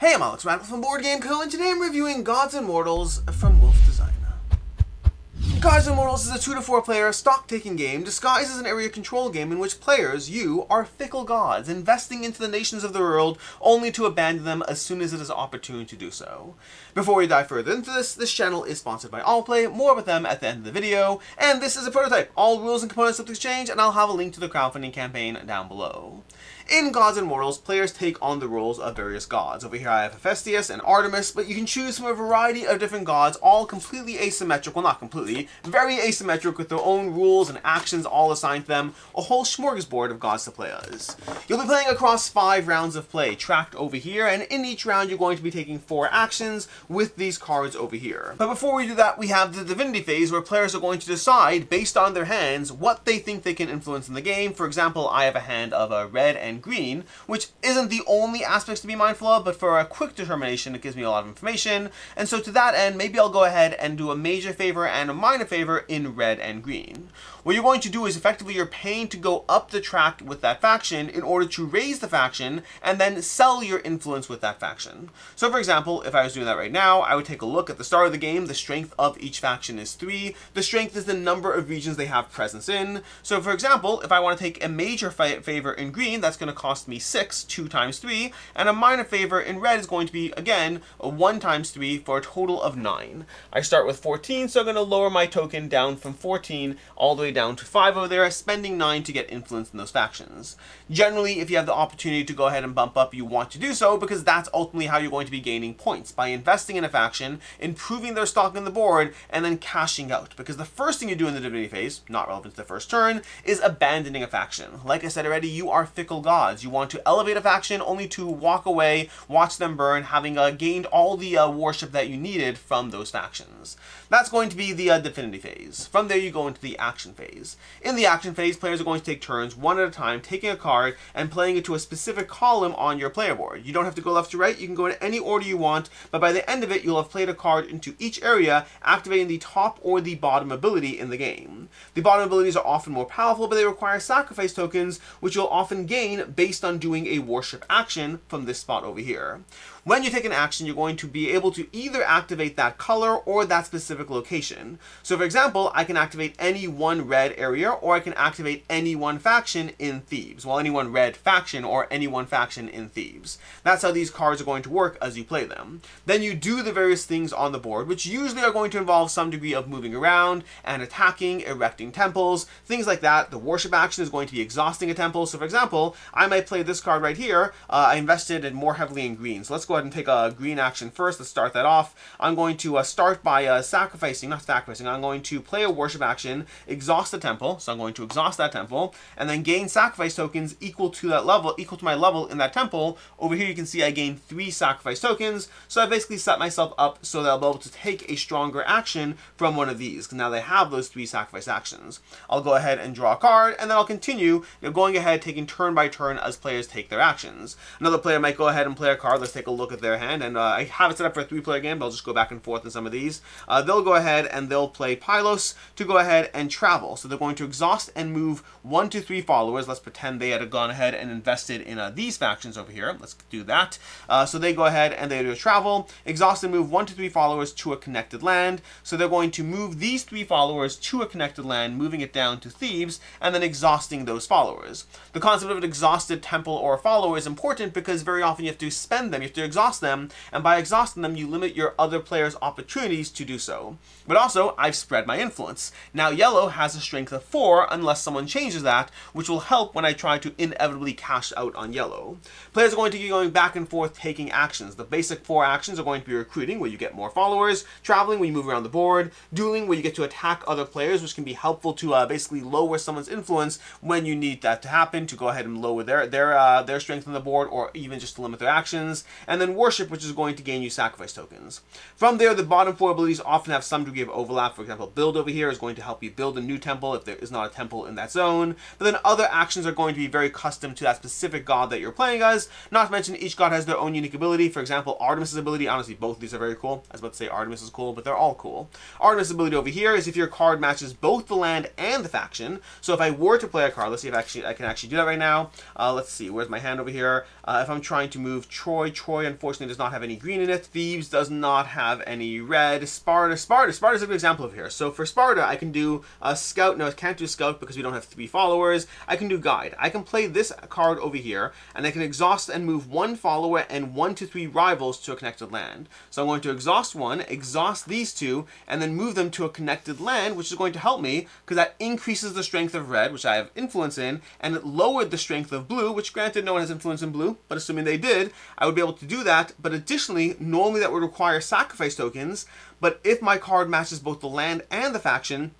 Hey, I'm Alex Radical from Board Game Co, and today I'm reviewing Gods and Mortals from Wolf Design. Gods and Mortals is a 2 to 4 player stock-taking game disguised as an area control game in which players, you, are fickle gods, investing into the nations of the world only to abandon them as soon as it is opportune to do so. Before we dive further into this channel is sponsored by Allplay, more about them at the end of the video, and this is a prototype. All rules and components to exchange, and I'll have a link to the crowdfunding campaign down below. In Gods and Mortals, players take on the roles of various gods. Over here I have Hephaestus and Artemis, but you can choose from a variety of different gods, all completely asymmetric, well not completely, very asymmetric with their own rules and actions all assigned to them, a whole smorgasbord of gods to play as. You'll be playing across 5 rounds of play, tracked over here, and in each round you're going to be taking 4 actions with these cards over here. But before we do that, we have the divinity phase, where players are going to decide, based on their hands, what they think they can influence in the game. For example, I have a hand of a red and green, which isn't the only aspects to be mindful of, but for a quick determination it gives me a lot of information, and so to that end maybe I'll go ahead and do a major favor and a minor favor in red and green. What you're going to do is effectively you're paying to go up the track with that faction in order to raise the faction and then sell your influence with that faction. So for example, if I was doing that right now, I would take a look at the start of the game. The strength of each faction is 3. The strength is the number of regions they have presence in. So for example, if I want to take a major favor in green, that's going to cost me 6, 2 times 3, and a minor favor in red is going to be, again, a 1 times 3 for a total of 9. I start with 14, so I'm going to lower my token down from 14 all the way down to 5 over there, spending 9 to get influence in those factions. Generally, if you have the opportunity to go ahead and bump up, you want to do so, because that's ultimately how you're going to be gaining points, by investing in a faction, improving their stock on the board, and then cashing out. Because the first thing you do in the divinity phase, not relevant to the first turn, is abandoning a faction. Like I said already, you are fickle gods. You want to elevate a faction only to walk away, watch them burn, having gained all the worship that you needed from those factions. That's going to be the divinity phase. From there you go into the action phase. In the action phase, players are going to take turns one at a time, taking a card and playing it to a specific column on your player board. You don't have to go left to right, you can go in any order you want, but by the end of it you'll have played a card into each area, activating the top or the bottom ability in the game. The bottom abilities are often more powerful, but they require sacrifice tokens, which you'll often gain based on doing a worship action from this spot over here. When you take an action, you're going to be able to either activate that color or that specific location. So for example, I can activate any one red area, or I can activate any one faction in Thebes. Well, any one red faction or any one faction in Thebes. That's how these cards are going to work as you play them. Then you do the various things on the board, which usually are going to involve some degree of moving around and attacking, erecting temples, things like that. The worship action is going to be exhausting a temple. So for example, I might play this card right here. I invested in more heavily in green. So let's go ahead and take a green action first. Let's start that off. I'm going to start by I'm going to play a worship action, exhaust the temple. So I'm going to exhaust that temple and then gain sacrifice tokens equal to that level, equal to my level in that temple. Over here you can see I gain 3 sacrifice tokens. So I basically set myself up so that I'll be able to take a stronger action from one of these, because now they have those 3 sacrifice actions. I'll go ahead and draw a card, and then I'll continue going ahead, taking turn by turn as players take their actions. Another player might go ahead and play a card. Let's take a look at their hand, and I have it set up for a 3-player game, but I'll just go back and forth in some of these. They'll go ahead and they'll play Pylos to go ahead and travel. So they're going to exhaust and move 1 to 3 followers. Let's pretend they had gone ahead and invested in these factions over here. Let's do that. So they go ahead and they do a travel, exhaust and move 1 to 3 followers to a connected land. So they're going to move these 3 followers to a connected land, moving it down to Thebes, and then exhausting those followers. The concept of an exhausted temple or follower is important because very often you have to spend them, you have to exhaust them, and by exhausting them you limit your other players' opportunities to do so. But also, I've spread my influence. Now yellow has a strength of 4 unless someone changes that, which will help when I try to inevitably cash out on yellow. Players are going to be going back and forth taking actions. The basic 4 actions are going to be recruiting, where you get more followers, traveling, where you move around the board, dueling, where you get to attack other players, which can be helpful to basically lower someone's influence when you need that to happen, to go ahead and lower their strength on the board, or even just to limit their actions. And then worship, which is going to gain you sacrifice tokens. From there, the bottom 4 abilities often have some degree of overlap. For example, build over here is going to help you build a new temple if there is not a temple in that zone. But then other actions are going to be very custom to that specific god that you're playing as. Not to mention, each god has their own unique ability. For example, Artemis' ability, honestly, both of these are very cool. I was about to say Artemis is cool, but they're all cool. Artemis' ability over here is if your card matches both the land and the faction. So if I were to play a card, let's see if I can actually do that right now. Let's see, where's my hand over here? If I'm trying to move Troy unfortunately does not have any green in it. Thebes does not have any red. Sparta's a good example of here. So for Sparta, I can do Scout. No, I can't do Scout because we don't have 3 followers. I can do Guide. I can play this card over here, and I can exhaust and move 1 follower and 1 to 3 rivals to a connected land. So I'm going to exhaust 1, exhaust these 2, and then move them to a connected land, which is going to help me because that increases the strength of red, which I have influence in, and it lowered the strength of blue, which granted no one has influence in blue, but assuming they did, I would be able to do that. But additionally, normally that would require sacrifice tokens, but if my card matches both the land and the faction,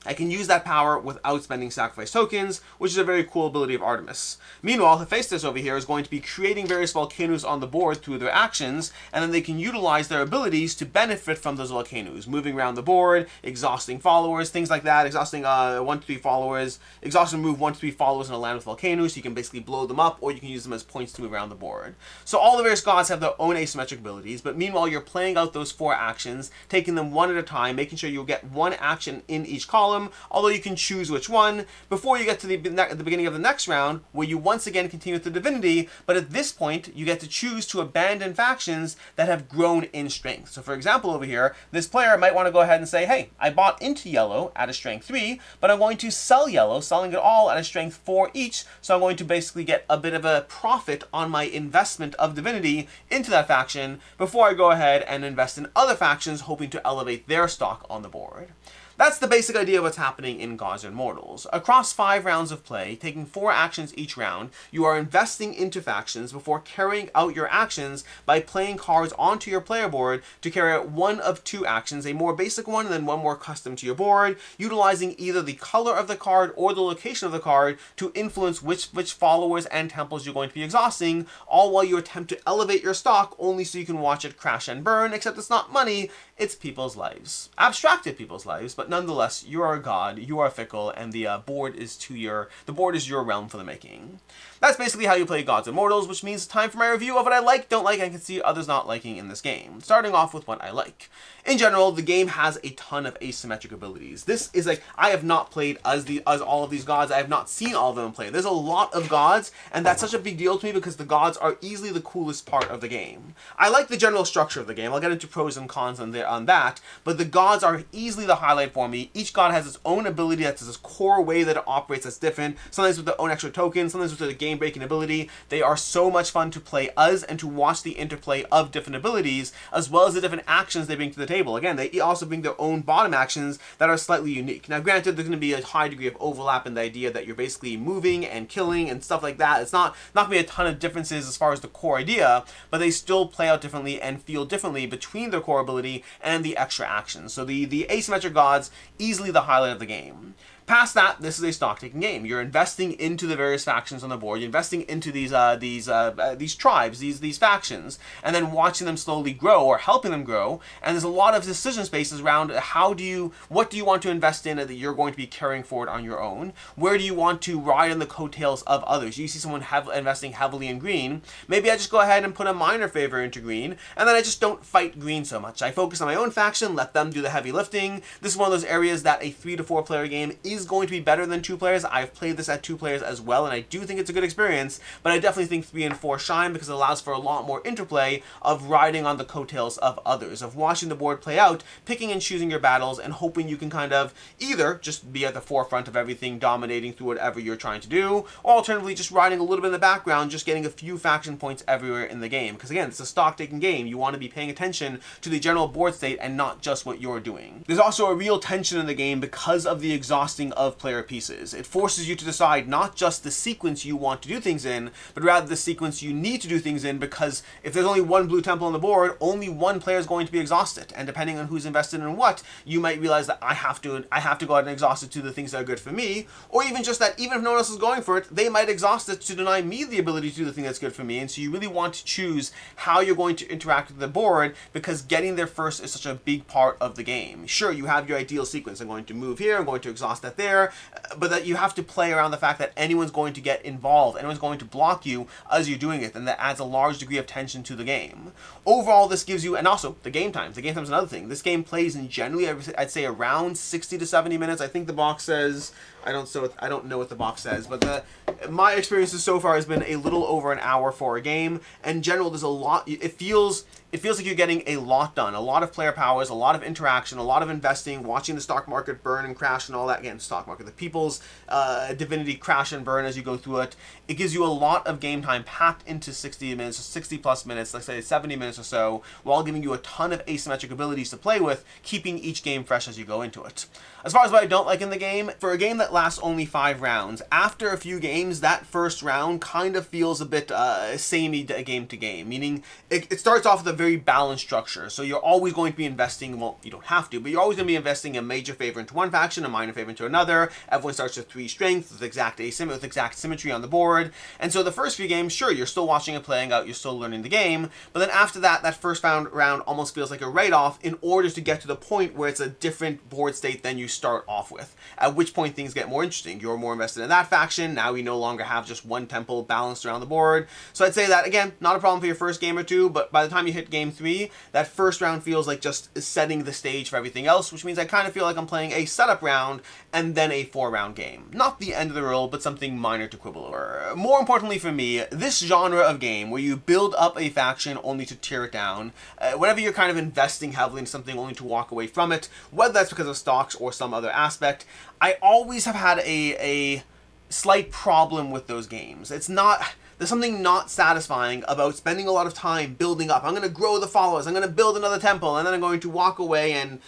I can use that power without spending sacrifice tokens, which is a very cool ability of Artemis. Meanwhile, Hephaestus over here is going to be creating various volcanoes on the board through their actions, and then they can utilize their abilities to benefit from those volcanoes, moving around the board, exhausting followers, things like that, exhausting 1 to 3 followers, exhaust and move 1 to 3 followers in a land with volcanoes, so you can basically blow them up, or you can use them as points to move around the board. So all the various gods have their own asymmetric abilities, but meanwhile you're playing out those 4 actions, taking them one at a time, making sure you'll get 1 action in each column, although you can choose which one, before you get to the beginning of the next round, where you once again continue with the divinity, but at this point, you get to choose to abandon factions that have grown in strength. So for example over here, this player might want to go ahead and say, hey, I bought into yellow at a strength 3, but I'm going to sell yellow, selling it all at a strength 4 each, so I'm going to basically get a bit of a profit on my investment of divinity into that faction, before I go ahead and invest in other factions, hoping to elevate their stock on the board. That's the basic idea of what's happening in Gods and Mortals. Across 5 rounds of play, taking 4 actions each round, you are investing into factions before carrying out your actions by playing cards onto your player board to carry out one of 2 actions, a more basic one and then one more custom to your board, utilizing either the color of the card or the location of the card to influence which followers and temples you're going to be exhausting, all while you attempt to elevate your stock only so you can watch it crash and burn, except it's not money, it's people's lives. Abstracted people's lives, but nonetheless, you are a god, you are fickle, and the board is your realm for the making. That's basically how you play Gods and Mortals, which means it's time for my review of what I like, don't like, and can see others not liking in this game. Starting off with what I like. In general, the game has a ton of asymmetric abilities. This is like, I have not played as all of these gods. I have not seen all of them play. There's a lot of gods, and that's such a big deal to me because the gods are easily the coolest part of the game. I like the general structure of the game. I'll get into pros and cons on that, but the gods are easily the highlight for me. Each god has its own ability, that's this core way that it operates that's different, sometimes with their own extra tokens, sometimes with a game-breaking ability. They are so much fun to play as and to watch the interplay of different abilities, as well as the different actions they bring to the table. Again, they also bring their own bottom actions that are slightly unique. Now, granted, there's going to be a high degree of overlap in the idea that you're basically moving and killing and stuff like that. It's not going to be a ton of differences as far as the core idea, but they still play out differently and feel differently between their core ability and the extra actions. So the asymmetric gods, easily the highlight of the game. Past that, this is a stock-taking game. You're investing into the various factions on the board. You're investing into these tribes, these factions, and then watching them slowly grow or helping them grow. And there's a lot of decision spaces around what do you want to invest in that you're going to be carrying forward on your own? Where do you want to ride on the coattails of others? You see someone investing heavily in green. Maybe I just go ahead and put a minor favor into green, and then I just don't fight green so much. I focus on my own faction, let them do the heavy lifting. This is one of those areas that a 3 to 4 player game is going to be better than 2 players. I've played this at 2 players as well, and I do think it's a good experience, but I definitely think 3 and 4 shine because it allows for a lot more interplay of riding on the coattails of others, of watching the board play out, picking and choosing your battles, and hoping you can kind of either just be at the forefront of everything, dominating through whatever you're trying to do, or alternatively just riding a little bit in the background, just getting a few faction points everywhere in the game. Because again, it's a stock-taking game. You want to be paying attention to the general board state and not just what you're doing. There's also a real tension in the game because of the exhausting of player pieces. It forces you to decide not just the sequence you want to do things in, but rather the sequence you need to do things in, because if there's only one blue temple on the board, only one player is going to be exhausted, and depending on who's invested in what, you might realize that I have to go ahead and exhaust it to the things that are good for me, or even just that even if no one else is going for it, they might exhaust it to deny me the ability to do the thing that's good for me. And so you really want to choose how you're going to interact with the board, because getting there first is such a big part of the game. Sure, you have your ideal sequence. I'm going to move here, I'm going to exhaust that there, but that you have to play around the fact that anyone's going to get involved, anyone's going to block you as you're doing it, and that adds a large degree of tension to the game. Overall, this gives you, and also the game times. The game times is another thing. This game plays in generally, I'd say around 60 to 70 minutes. I think the box says, I don't know what the box says, but my experiences so far has been a little over an hour for a game. In general, there's a lot. It feels like you're getting a lot done. A lot of player powers, a lot of interaction, a lot of investing, watching the stock market burn and crash and all that. Again, stock market, the people's divinity crash and burn as you go through it. It gives you a lot of game time packed into 60 minutes, 60 plus minutes, let's say 70 minutes or so, while giving you a ton of asymmetric abilities to play with, keeping each game fresh as you go into it. As far as what I don't like in the game, for a game that lasts only 5 rounds, after a few games, that first round kind of feels a bit samey game to game, meaning it starts off with a very balanced structure. So you're always going to be investing, well, you don't have to, but you're always going to be investing a major favor into one faction, a minor favor into another. Everyone starts with 3 strength, with exact symmetry on the board. And so the first few games, sure, you're still watching it playing out, you're still learning the game, but then after that, that first round almost feels like a write-off in order to get to the point where it's a different board state than you start off with, at which point things get more interesting. You're more invested in that faction. Now you no longer have just one temple balanced around the board. So I'd say that, again, not a problem for your first game or two, but by the time you hit game 3, that first round feels like just setting the stage for everything else, which means I kind of feel like I'm playing a setup round and then a 4-round game. Not the end of the world, but something minor to quibble over. More importantly for me, this genre of game where you build up a faction only to tear it down, whenever you're kind of investing heavily in something only to walk away from it, whether that's because of stocks or some other aspect, I always have had a slight problem with those games. There's something not satisfying about spending a lot of time building up. I'm going to grow the followers, I'm going to build another temple, and then I'm going to walk away and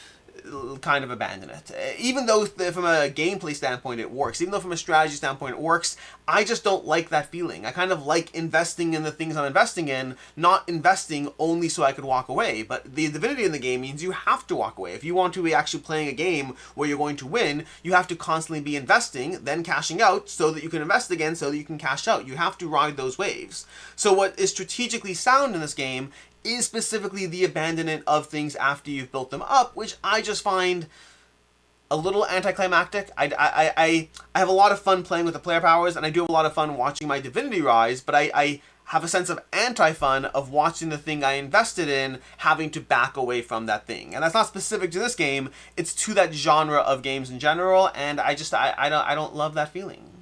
kind of abandon it. Even though from a gameplay standpoint it works, even though from a strategy standpoint it works, I just don't like that feeling. I kind of like investing in the things I'm investing in, not investing only so I could walk away. But the divinity in the game means you have to walk away. If you want to be actually playing a game where you're going to win, you have to constantly be investing, then cashing out so that you can invest again so that you can cash out. You have to ride those waves. So what is strategically sound in this game is specifically the abandonment of things after you've built them up, which I just find a little anticlimactic. I have a lot of fun playing with the player powers, and I do have a lot of fun watching my divinity rise, but I have a sense of anti-fun of watching the thing I invested in having to back away from that thing. And that's not specific to this game, it's to that genre of games in general, and I don't love that feeling.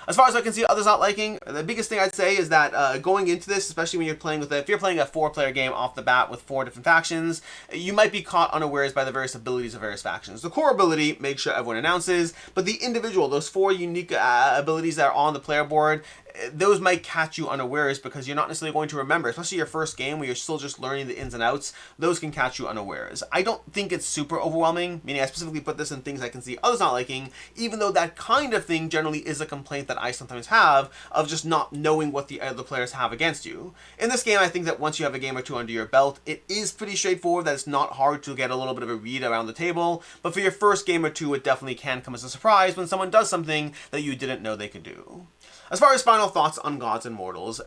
As far as I can see others not liking, the biggest thing I'd say is that going into this, especially when you're playing if you're playing a 4-player game off the bat with 4 different factions, you might be caught unawares by the various abilities of various factions. The core ability, make sure everyone announces, but the individual, those 4 unique abilities that are on the player board, those might catch you unawares because you're not necessarily going to remember, especially your first game where you're still just learning the ins and outs. Those can catch you unawares. I don't think it's super overwhelming, meaning I specifically put this in things I can see others not liking, even though that kind of thing generally is a complaint that I sometimes have of just not knowing what the other players have against you. In this game, I think that once you have a game or two under your belt, it is pretty straightforward, that it's not hard to get a little bit of a read around the table, but for your first game or two, it definitely can come as a surprise when someone does something that you didn't know they could do. As far as final thoughts on Gods and Mortals,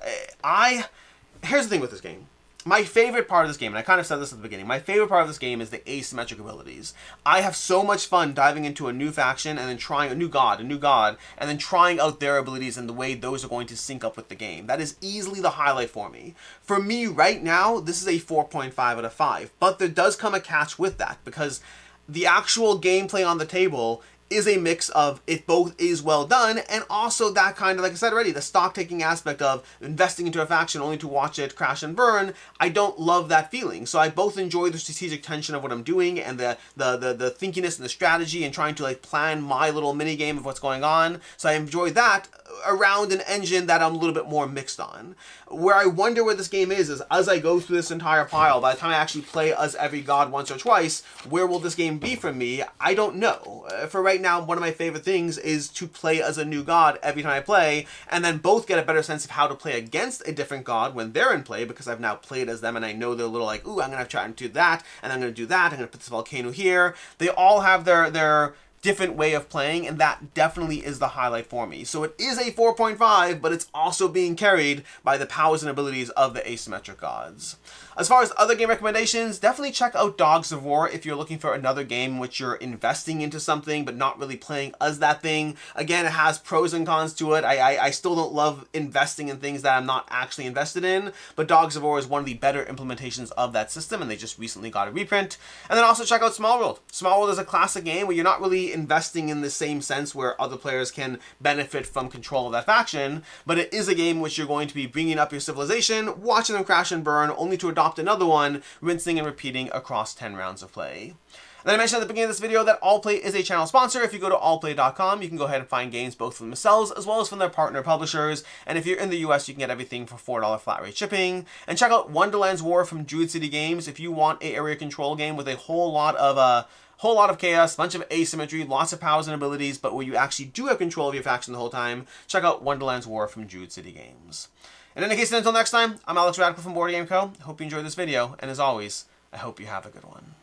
here's the thing with this game. My favorite part of this game, and I kind of said this at the beginning, my favorite part of this game is the asymmetric abilities. I have so much fun diving into a new faction and then trying a new god, and then trying out their abilities and the way those are going to sync up with the game. That is easily the highlight for me. For me right now, this is a 4.5 out of 5, but there does come a catch with that, because the actual gameplay on the table is a mix of it both is well done and also that kind of, like I said already, the stock taking aspect of investing into a faction only to watch it crash and burn. I don't love that feeling. So I both enjoy the strategic tension of what I'm doing and the thinkiness and the strategy and trying to like plan my little mini game of what's going on. So I enjoy that around an engine that I'm a little bit more mixed on. Where I wonder where this game is as I go through this entire pile, by the time I actually play as every god once or twice, where will this game be for me? I don't know. For right now, one of my favorite things is to play as a new god every time I play, and then both get a better sense of how to play against a different god when they're in play, because I've now played as them and I know they're a little like, ooh, I'm going to try and do that, and I'm going to do that, I'm going to put this volcano here. They all have their different way of playing, and that definitely is the highlight for me. So it is a 4.5, but it's also being carried by the powers and abilities of the asymmetric gods. As far as other game recommendations, definitely check out Dogs of War if you're looking for another game in which you're investing into something but not really playing as that thing. Again, it has pros and cons to it. I still don't love investing in things that I'm not actually invested in, but Dogs of War is one of the better implementations of that system, and they just recently got a reprint. And then also check out Small World. Small World is a classic game where you're not really investing in the same sense where other players can benefit from control of that faction, but it is a game in which you're going to be bringing up your civilization, watching them crash and burn, only to adopt another one, rinsing and repeating across 10 rounds of play. And then I mentioned at the beginning of this video that Allplay is a channel sponsor. If you go to allplay.com, you can go ahead and find games both from themselves as well as from their partner publishers. And if you're in the US, you can get everything for $4 flat rate shipping. And check out Wonderland's War from Druid City Games if you want an area control game with a whole lot of chaos, bunch of asymmetry, lots of powers and abilities, but where you actually do have control of your faction the whole time. Check out Wonderland's War from Druid City Games. And in any case, until next time, I'm Alex Radical from Board Game Co. I hope you enjoyed this video, and as always, I hope you have a good one.